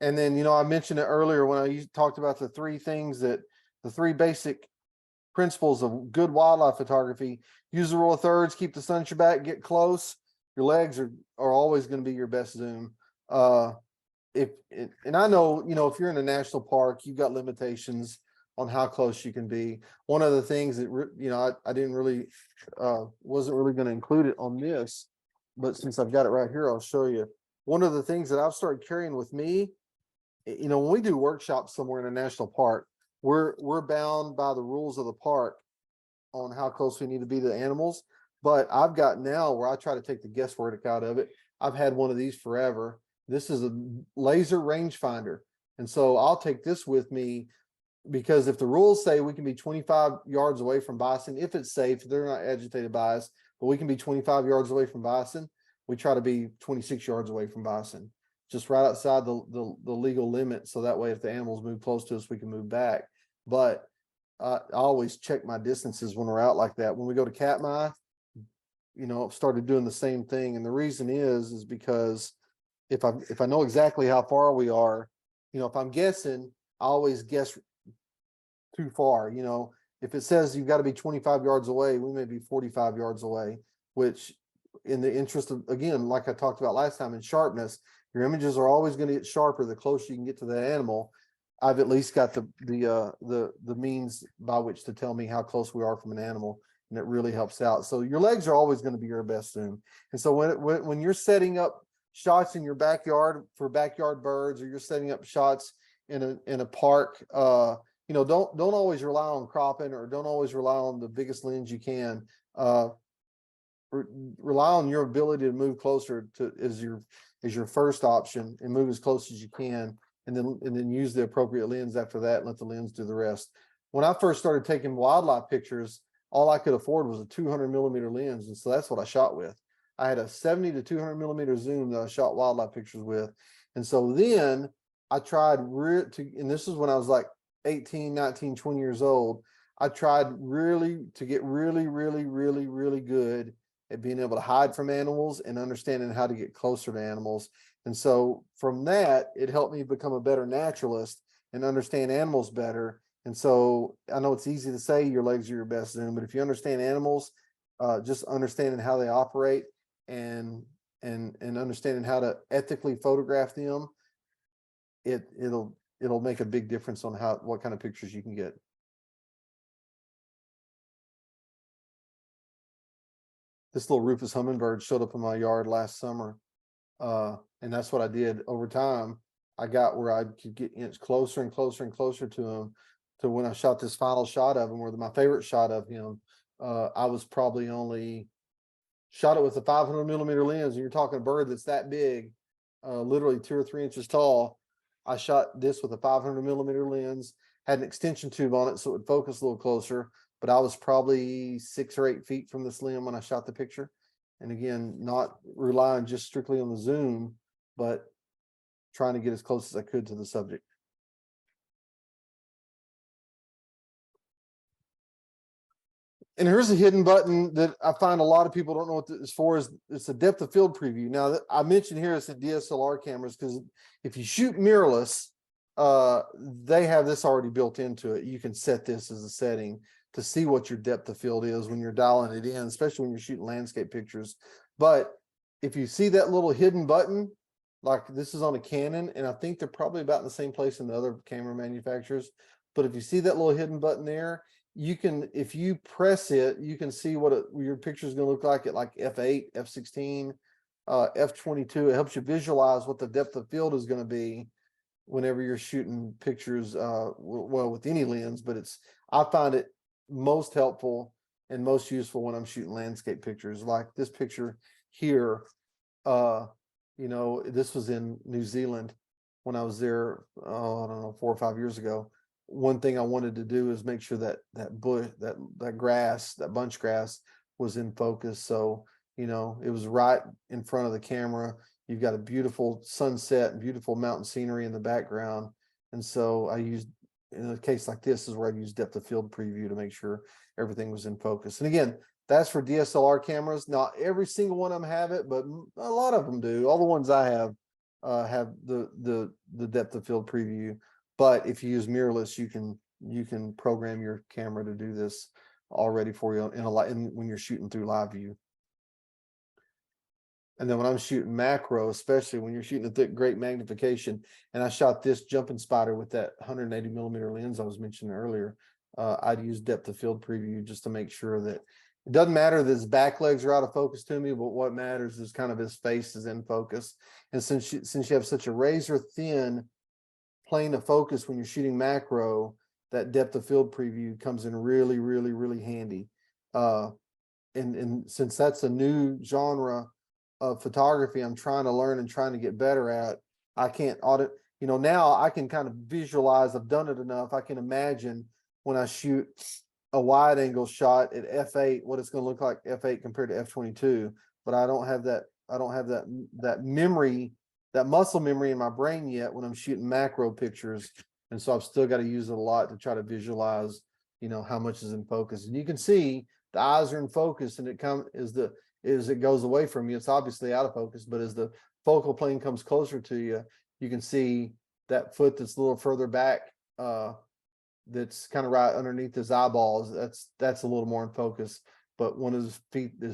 And then, you know, I mentioned it earlier when I talked about the three basic principles of good wildlife photography. Use the rule of thirds, keep the sun at your back, get close. Your legs are always going to be your best zoom. And I know, you know, if you're in a national park, you've got limitations on how close you can be. One of the things that, you know, I didn't really, wasn't really going to include it on this, but since I've got it right here, I'll show you. One of the things that I've started carrying with me, you know, when we do workshops somewhere in a national park, we're bound by the rules of the park on how close we need to be to the animals. But I've got now where I try to take the guesswork out of it. I've had one of these forever. This is a laser rangefinder. And so I'll take this with me, because if the rules say we can be 25 yards away from bison, if it's safe, they're not agitated by us, but we can be 25 yards away from bison, we try to be 26 yards away from bison, just right outside the legal limit. So that way, if the animals move close to us, we can move back. But I always check my distances when we're out like that. When we go to Katmai, you know, I've started doing the same thing. And the reason is because if I know exactly how far we are, you know, if I'm guessing, I always guess too far. You know, if it says you've got to be 25 yards away, we may be 45 yards away, which, in the interest of, again, like I talked about last time, in sharpness, your images are always going to get sharper the closer you can get to the animal. I've at least got the means by which to tell me how close we are from an animal, and it really helps out. So your legs are always going to be your best zoom. And so when you're setting up shots in your backyard for backyard birds, or you're setting up shots in a park, you know, don't always rely on cropping, or don't always rely on the biggest lens you can. Rely on your ability to move closer to as your first option, and move as close as you can, and then use the appropriate lens after that, and let the lens do the rest. When I first started taking wildlife pictures, all I could afford was a 200mm lens. And so that's what I shot with. I had a 70 to 200mm zoom that I shot wildlife pictures with. And so then I tried and this is when I was like 18, 19, 20 years old. I tried really to get really good at being able to hide from animals and understanding how to get closer to animals. And so from that, it helped me become a better naturalist and understand animals better. And so I know it's easy to say your legs are your best zoom, but if you understand animals, just understanding how they operate and understanding how to ethically photograph them, it'll make a big difference on what kind of pictures you can get. This little Rufus hummingbird showed up in my yard last summer. And that's what I did over time. I got where I could get inch closer and closer and closer to him, to when I shot this final shot of him, or my favorite shot of him. I was probably only shot it with a 500mm lens, and you're talking a bird that's that big, literally 2 or 3 inches tall. I shot this with a 500mm lens, had an extension tube on it so it would focus a little closer, but I was probably 6 or 8 feet from this limb when I shot the picture. And again, not relying just strictly on the zoom, but trying to get as close as I could to the subject. And here's a hidden button that I find a lot of people don't know what it's for. Is it's a depth of field preview. Now that I mentioned here, it's a DSLR cameras, because if you shoot mirrorless, they have this already built into it. You can set this as a setting to see what your depth of field is when you're dialing it in, especially when you're shooting landscape pictures. But if you see that little hidden button, like this is on a Canon, and I think they're probably about in the same place in the other camera manufacturers. But if you see that little hidden button there, you can, if you press it, you can see what your picture is going to look like at like f8, f16, f22. It helps you visualize what the depth of field is going to be whenever you're shooting pictures, well, with any lens. But I find it most helpful and most useful when I'm shooting landscape pictures, like this picture here. This was in New Zealand when I was there, I don't know, 4 or 5 years ago. One thing I wanted to do is make sure that bush, that grass, that bunch grass was in focus. So, it was right in front of the camera. You've got a beautiful sunset and beautiful mountain scenery in the background. And so I used, in a case like this, is where I've used depth of field preview to make sure everything was in focus. And again, that's for DSLR cameras. Not every single one of them have it, but a lot of them do. All the ones I have the depth of field preview. But if you use mirrorless, you can program your camera to do this already for you when you're shooting through live view. And then when I'm shooting macro, especially when you're shooting at great magnification, and I shot this jumping spider with that 180mm lens I was mentioning earlier, I'd use depth of field preview just to make sure that it doesn't matter that his back legs are out of focus to me, but what matters is kind of his face is in focus. And since you have such a razor thin plane of focus when you're shooting macro, that depth of field preview comes in really handy. And since that's a new genre of photography I'm trying to learn and trying to get better at, I can't audit, now I can kind of visualize, I've done it enough, I can imagine when I shoot a wide angle shot at f8 what it's going to look like f8 compared to f22. But I don't have that memory, that muscle memory in my brain yet when I'm shooting macro pictures. And so I've still got to use it a lot to try to visualize, how much is in focus. And you can see the eyes are in focus, and as it goes away from you, it's obviously out of focus, but as the focal plane comes closer to you, you can see that foot that's a little further back, that's kind of right underneath his eyeballs. That's a little more in focus. But one of his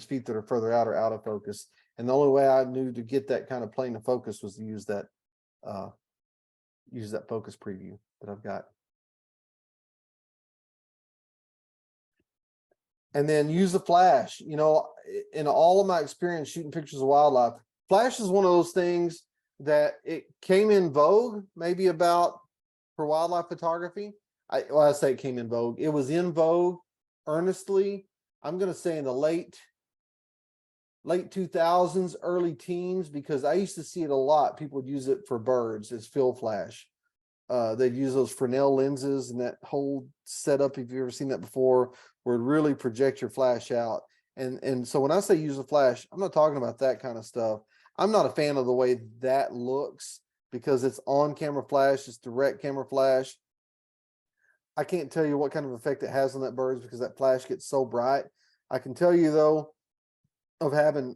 feet that are further out are out of focus. And the only way I knew to get that kind of plane of focus was to use that focus preview that I've got. And then use the flash. In all of my experience shooting pictures of wildlife, flash is one of those things that it came in vogue maybe about for wildlife photography. I say it came in vogue. It was in vogue earnestly, I'm going to say in the late 2000s, early teens, because I used to see it a lot. People would use it for birds as fill flash. they'd use those Fresnel lenses and that whole setup, if you've ever seen that before, where it really project your flash out. And so when I say use a flash, I'm not talking about that kind of stuff. I'm not a fan of the way that looks because it's on camera flash, it's direct camera flash. I can't tell you what kind of effect it has on that birds because that flash gets so bright. I can tell you though, of having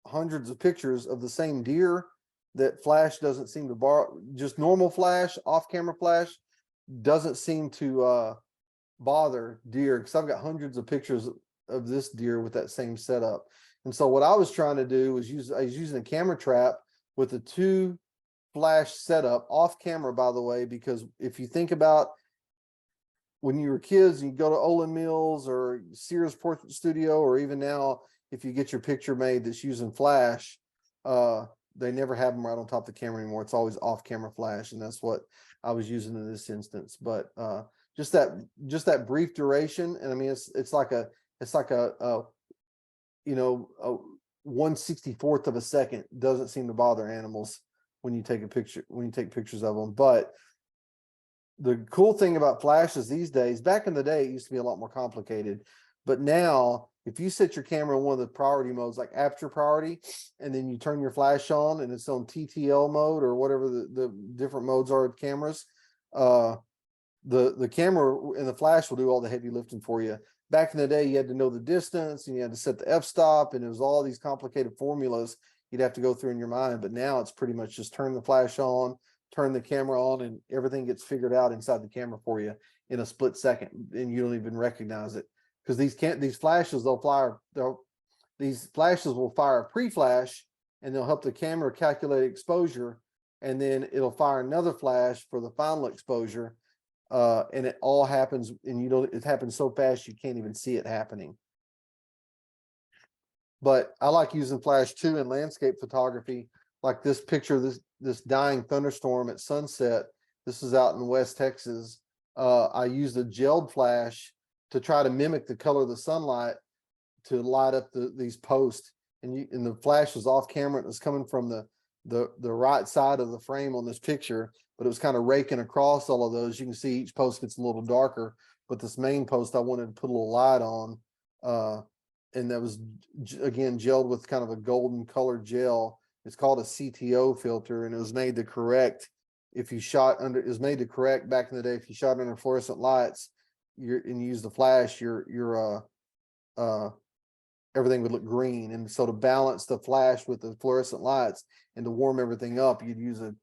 hundreds of pictures of the same deer, that flash doesn't seem to bar, just normal flash, off camera flash doesn't seem to bother deer, because I've got hundreds of pictures of this deer with that same setup. And so what I was trying to do was I was using a camera trap with a 2 flash setup off camera, by the way, because if you think about when you were kids and you go to Olin Mills or Sears Portrait Studio, or even now, if you get your picture made that's using flash, they never have them right on top of the camera anymore. It's always off camera flash. And that's what I was using in this instance. But just that brief duration. And I mean, it's like a you know, a 1/64th of a second doesn't seem to bother animals when you take pictures of them. But the cool thing about flashes these days, back in the day, it used to be a lot more complicated, but now if you set your camera in one of the priority modes, like aperture priority, and then you turn your flash on and it's on TTL mode or whatever the different modes are of cameras, the camera and the flash will do all the heavy lifting for you. Back in the day, you had to know the distance and you had to set the f-stop, and it was all these complicated formulas you'd have to go through in your mind. But now it's pretty much just turn the flash on, turn the camera on, and everything gets figured out inside the camera for you in a split second, and you don't even recognize it. Because these flashes, these flashes will fire a pre-flash, and they'll help the camera calculate exposure, and then it'll fire another flash for the final exposure. And it all happens, and it happens so fast you can't even see it happening. But I like using flash too in landscape photography, like this picture, this dying thunderstorm at sunset. This is out in West Texas. I used a gelled flash to try to mimic the color of the sunlight to light up these posts. And the flash was off camera. It was coming from the right side of the frame on this picture, but it was kind of raking across all of those. You can see each post gets a little darker, but this main post I wanted to put a little light on. And that was again gelled with kind of a golden colored gel. It's called a CTO filter, and it was made to correct if you shot under. It was made to correct back in the day if you shot under fluorescent lights, and you use the flash, everything would look green. And so to balance the flash with the fluorescent lights and to warm everything up, you'd use a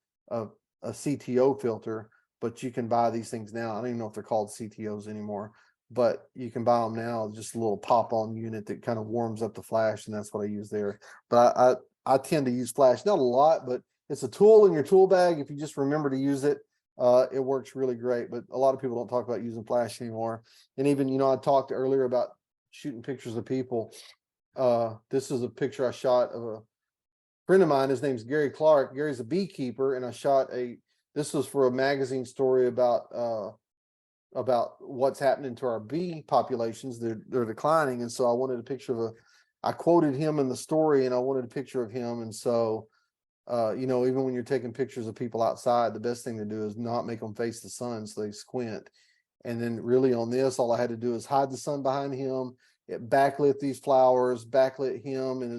CTO filter. But you can buy these things now. I don't even know if they're called CTOs anymore, but you can buy them now. Just a little pop-on unit that kind of warms up the flash, and that's what I use there. But I tend to use flash, not a lot, but it's a tool in your tool bag. If you just remember to use it, it works really great. But a lot of people don't talk about using flash anymore. And even, I talked earlier about shooting pictures of people. This is a picture I shot of a friend of mine. His name's Gary Clark. Gary's a beekeeper, and I shot this was for a magazine story about what's happening to our bee populations. They're declining. And so I wanted a picture I quoted him in the story, and I wanted a picture of him. And so, even when you're taking pictures of people outside, the best thing to do is not make them face the sun so they squint. And then really on this, all I had to do is hide the sun behind him. It backlit these flowers, backlit him and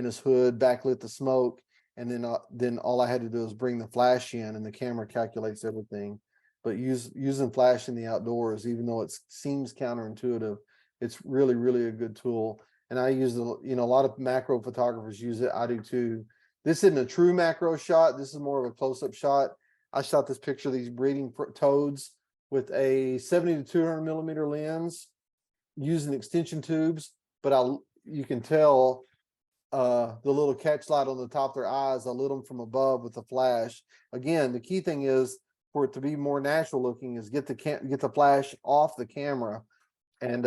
his hood, backlit the smoke. And then all I had to do is bring the flash in, and the camera calculates everything. But using flash in the outdoors, even though it seems counterintuitive, it's really, really a good tool. And I use a lot of macro photographers use it. I do too. This isn't a true macro shot. This is more of a close-up shot. I shot this picture of these breeding toads with a 70 to 200 millimeter lens using extension tubes. But you can tell the little catch light on the top of their eyes. I lit them from above with the flash. Again, the key thing is for it to be more natural looking is get the flash off the camera, and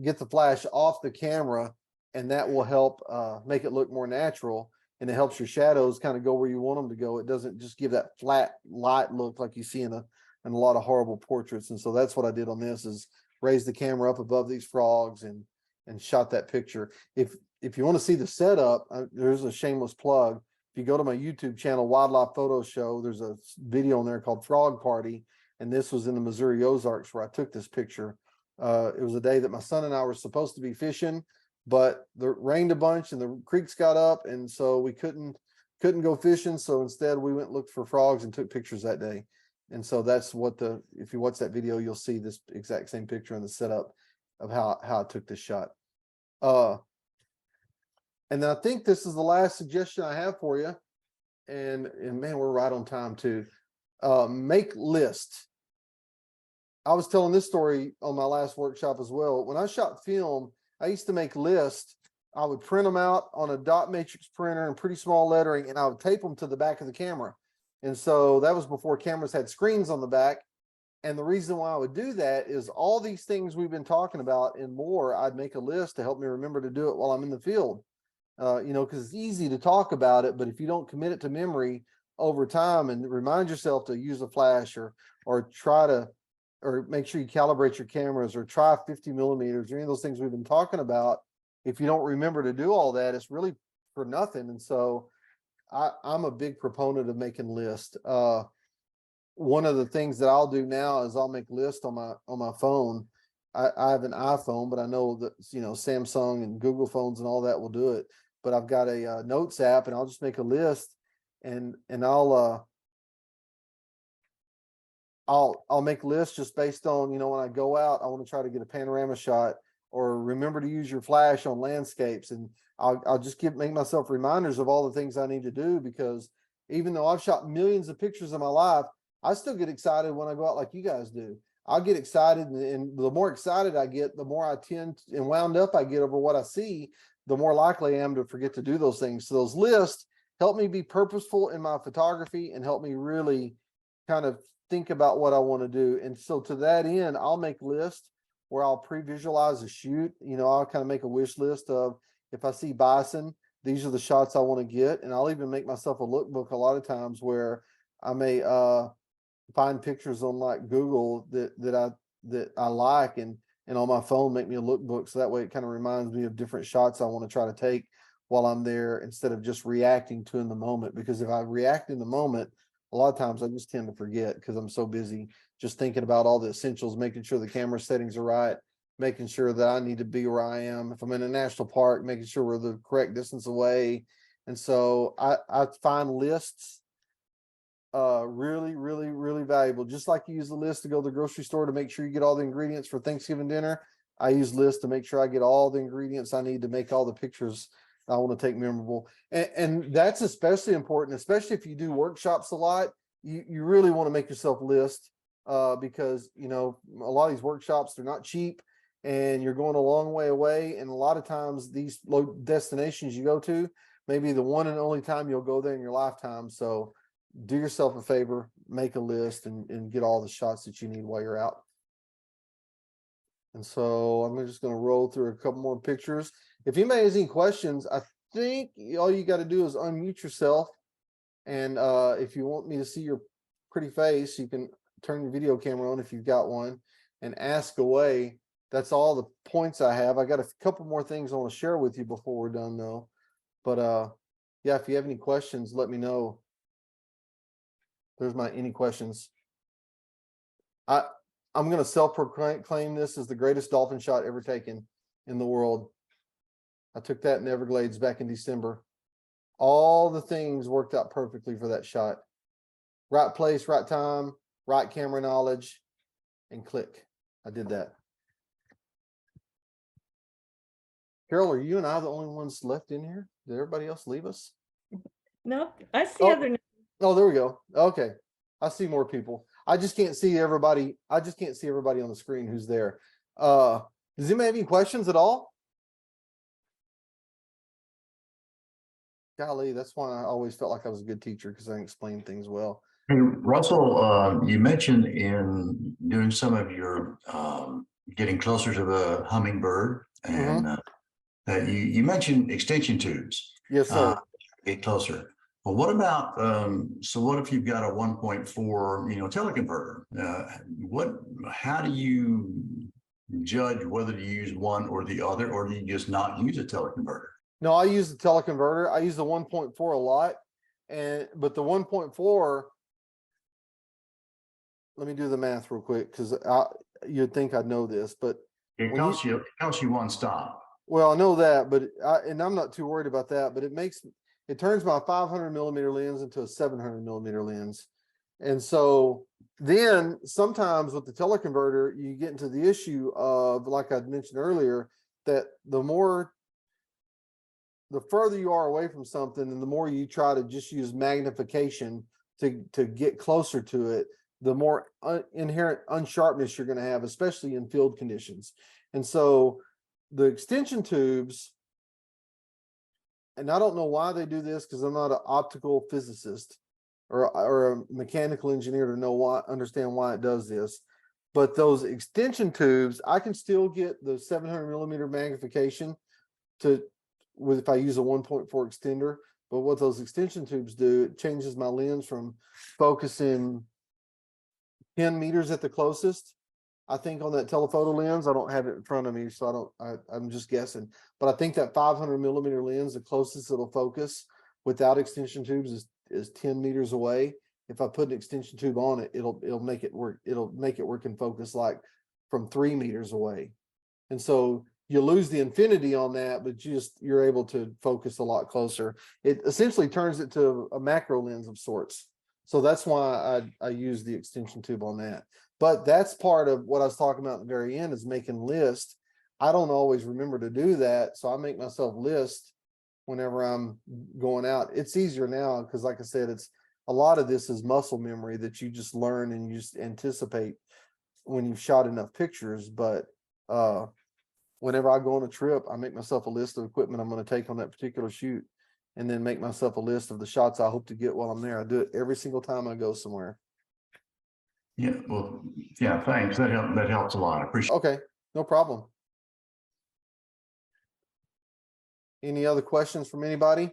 get the flash off the camera, and that will help make it look more natural, and it helps your shadows kind of go where you want them to go. It doesn't just give that flat light look like you see in a lot of horrible portraits. And so that's what I did on this, is raise the camera up above these frogs and shot that picture. If you want to see the setup, there's a shameless plug. if you go to my YouTube channel, Wildlife Photo Show, there's a video on there called Frog Party. And this was in the Missouri Ozarks where I took this picture. It was a day that my son and I were supposed to be fishing, but it rained a bunch and the creeks got up. And so we couldn't go fishing. So instead we went and looked for frogs and took pictures that day. And so that's what if you watch that video, you'll see this exact same picture in the setup of how I took this shot. And I think this is the last suggestion I have for you. And man, we're right on time too. Make lists. I was telling this story on my last workshop as well. When I shot film, I used to make lists. I would print them out on a dot matrix printer in pretty small lettering, and I would tape them to the back of the camera. And so that was before cameras had screens on the back. And the reason why I would do that is all these things we've been talking about and more, I'd make a list to help me remember to do it while I'm in the field. Because it's easy to talk about it, but if you don't commit it to memory over time and remind yourself to use a flash or try to, or make sure you calibrate your cameras or try 50 millimeters or any of those things we've been talking about, if you don't remember to do all that, it's really for nothing. And so I'm a big proponent of making lists. One of the things that I'll do now is I'll make lists on my phone. I have an iPhone, but I know that, Samsung and Google phones and all that will do it. But I've got a notes app, and I'll just make a list, and I'll make lists just based on, when I go out, I want to try to get a panorama shot, or remember to use your flash on landscapes. And I'll just make myself reminders of all the things I need to do, because even though I've shot millions of pictures in my life, I still get excited when I go out like you guys do. I'll get excited, and the more excited I get, the more I tend and wound up I get over what I see, the more likely I am to forget to do those things. So those lists help me be purposeful in my photography and help me really kind of think about what I want to do. And so to that end, I'll make lists where I'll pre-visualize a shoot. I'll kind of make a wish list of, if I see bison, these are the shots I want to get. And I'll even make myself a lookbook a lot of times where I may find pictures on like Google that I like, and on my phone make me a lookbook, so that way it kind of reminds me of different shots I want to try to take while I'm there, instead of just reacting to in the moment. Because if I react in the moment, a lot of times I just tend to forget because I'm so busy just thinking about all the essentials, making sure the camera settings are right, making sure that I need to be where I am. If I'm in a national park, making sure we're the correct distance away. And so I find lists really, really, really valuable. Just like you use the list to go to the grocery store to make sure you get all the ingredients for Thanksgiving dinner, I use lists to make sure I get all the ingredients I need to make all the pictures I want to take memorable. And that's especially important, especially if you do workshops a lot. You really want to make yourself list, because a lot of these workshops, they're not cheap, and you're going a long way away. And a lot of times these low destinations you go to may be the one and only time you'll go there in your lifetime. So do yourself a favor, make a list, and get all the shots that you need while you're out. And so I'm just going to roll through a couple more pictures. If anybody has any questions, I think all you got to do is unmute yourself. And if you want me to see your pretty face, you can turn your video camera on if you've got one and ask away. That's all the points I have. I got a couple more things I want to share with you before we're done though. But yeah, if you have any questions, let me know. There's any questions. I'm going to self-proclaim this as the greatest dolphin shot ever taken in the world. I took that in Everglades back in December. All the things worked out perfectly for that shot. Right place, right time, right camera knowledge, and click. I did that. Carol, are you and I the only ones left in here? Did everybody else leave us? No, I see other. Oh, there we go. Okay. I see more people. I just can't see everybody. I just can't see everybody on the screen who's there. Does anybody have any questions at all? Golly, that's why I always felt like I was a good teacher, because I explained things well. Hey, Russell, you mentioned in doing some of your getting closer to the hummingbird, and that you mentioned extension tubes. Yes, sir. Get closer. Well, what about so what if you've got a 1.4 teleconverter? How do you judge whether to use one or the other, or do you just not use a teleconverter? No, I use the teleconverter. I use the 1.4 a lot. but the 1.4, let me do the math real quick, because you'd think I'd know this, but It when costs you one stop. well, I know that, but and I'm not too worried about that, but it turns my 500 millimeter lens into a 700 millimeter lens. And so then sometimes with the teleconverter, you get into the issue of, like I mentioned earlier, that the further you are away from something and the more you try to just use magnification to get closer to it, the more inherent unsharpness you're going to have, especially in field conditions. And so the extension tubes, and I don't know why they do this because I'm not an optical physicist or a mechanical engineer to understand why it does this. But those extension tubes, I can still get the 700 millimeter magnification if I use a 1.4 extender. But what those extension tubes do, it changes my lens from focusing 10 meters at the closest. I think on that telephoto lens, I don't have it in front of me, so I'm just guessing. But I think that 500 millimeter lens, the closest it'll focus without extension tubes is 10 meters away. If I put an extension tube on it, it'll make it work. It'll make it work in focus like from 3 meters away. And so you lose the infinity on that, but you're able to focus a lot closer. It essentially turns it to a macro lens of sorts. So that's why I use the extension tube on that. But that's part of what I was talking about at the very end, is making lists. I don't always remember to do that, so I make myself lists whenever I'm going out. It's easier now because, like I said, it's a lot of this is muscle memory that you just learn and you just anticipate when you've shot enough pictures. But whenever I go on a trip, I make myself a list of equipment I'm going to take on that particular shoot, and then make myself a list of the shots I hope to get while I'm there. I do it every single time I go somewhere. Yeah, well, yeah, thanks. That helps a lot. I appreciate Okay, no problem. Any other questions from anybody?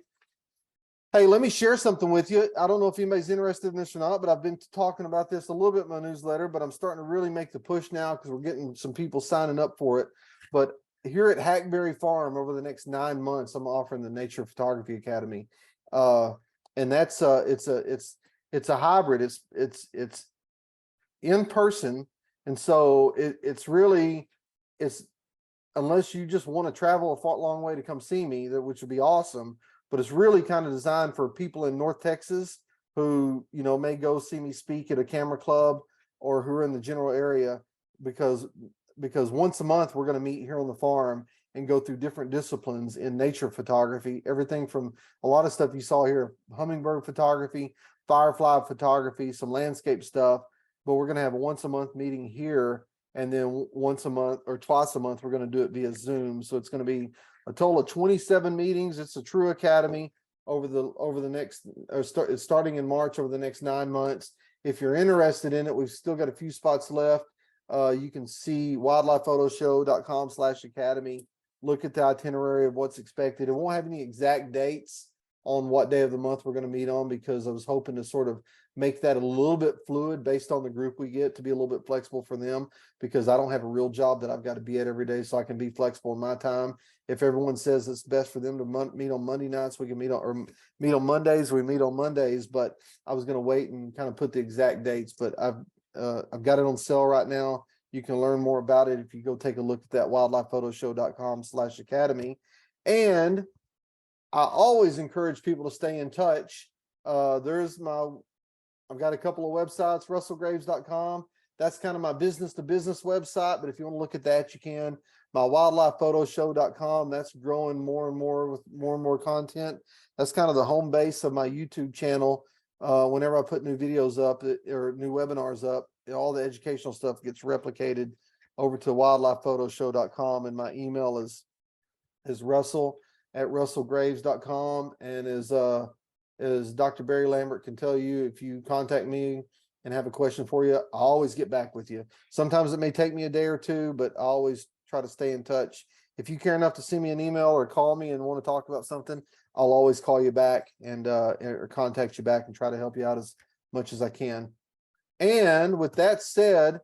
Hey, let me share something with you. I don't know if anybody's interested in this or not, but I've been talking about this a little bit in my newsletter, but I'm starting to really make the push now because we're getting some people signing up for it. But here at Hackberry Farm, over the next 9 months, I'm offering the Nature Photography Academy. And that's it's a hybrid. It's in person. And so it's unless you just want to travel a long way to come see me, which would be awesome, but it's really kind of designed for people in North Texas who, may go see me speak at a camera club, or who are in the general area, because once a month we're going to meet here on the farm and go through different disciplines in nature photography, everything from a lot of stuff you saw here, hummingbird photography, firefly photography, some landscape stuff. But we're going to have a once a month meeting here, and then once a month or twice a month we're going to do it via Zoom. So it's going to be a total of 27 meetings. It's a true academy over the next starting in March, over the next 9 months. If you're interested in it, we've still got a few spots left. You can see wildlifephotoshow.com/academy. Look at the itinerary of what's expected. It won't have any exact dates on what day of the month we're going to meet on, because I was hoping to sort of make that a little bit fluid based on the group we get, to be a little bit flexible for them, because I don't have a real job that I've got to be at every day, so I can be flexible in my time. If everyone says it's best for them to meet on Monday nights, we can meet on Mondays, we meet on Mondays. But I was going to wait and kind of put the exact dates, but I've got it on sale right now. You can learn more about it if you go take a look at that wildlifephotoshow.com/academy. And I always encourage people to stay in touch. I've got a couple of websites, russellgraves.com. That's kind of my business to business website, but if you want to look at that, you can. My wildlifephotoshow.com, that's growing more and more with more and more content. That's kind of the home base of my YouTube channel. Whenever I put new videos up or new webinars up, all the educational stuff gets replicated over to wildlifephotoshow.com. And my email is russell@russellgraves.com. And as Dr. Barry Lambert can tell you, if you contact me and have a question for you, I always get back with you. Sometimes it may take me a day or two, but I always try to stay in touch. If you care enough to send me an email or call me and want to talk about something, I'll always call you back and or contact you back and try to help you out as much as I can. And with that said,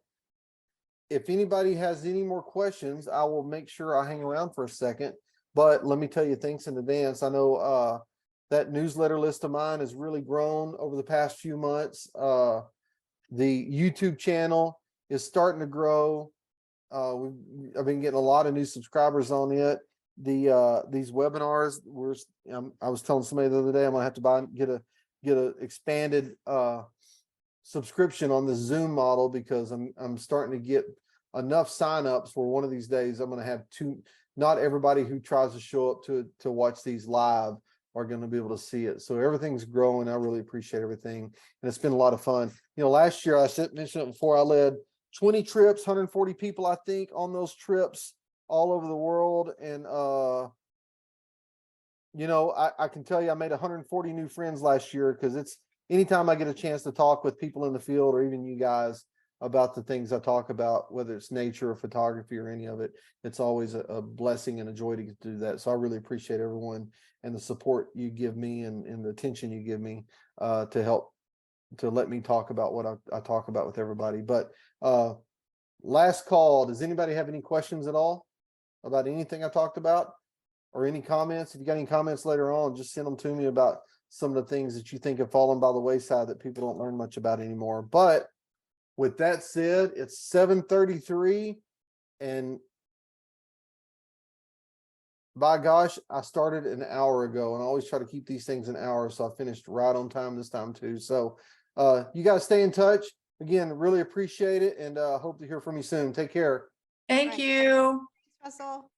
if anybody has any more questions, I will make sure I hang around for a second. But let me tell you thanks in advance. I know that newsletter list of mine has really grown over the past few months. The YouTube channel is starting to grow. I've been getting a lot of new subscribers on it. These webinars I was telling somebody the other day, I'm gonna have to get a expanded subscription on the Zoom model, because I'm starting to get enough signups where one of these days I'm going to have not everybody who tries to show up to watch these live are going to be able to see it. So everything's growing. I really appreciate everything. And it's been a lot of fun. Last year, I mentioned it before, I led 20 trips, 140 people, I think, on those trips all over the world. And, I can tell you, I made 140 new friends last year, because anytime I get a chance to talk with people in the field, or even you guys, about the things I talk about, whether it's nature or photography or any of it, it's always a blessing and a joy to get to do that. So I really appreciate everyone and the support you give me and the attention you give me to let me talk about what I talk about with everybody. But last call, does anybody have any questions at all about anything I talked about, or any comments? If you got any comments later on, just send them to me about some of the things that you think have fallen by the wayside that people don't learn much about anymore. But with that said, it's 7:33, and by gosh, I started an hour ago, and I always try to keep these things an hour, so I finished right on time this time too. So you guys stay in touch. Again, really appreciate it, and hope to hear from you soon. Take care. Thank you. Thanks, Russell.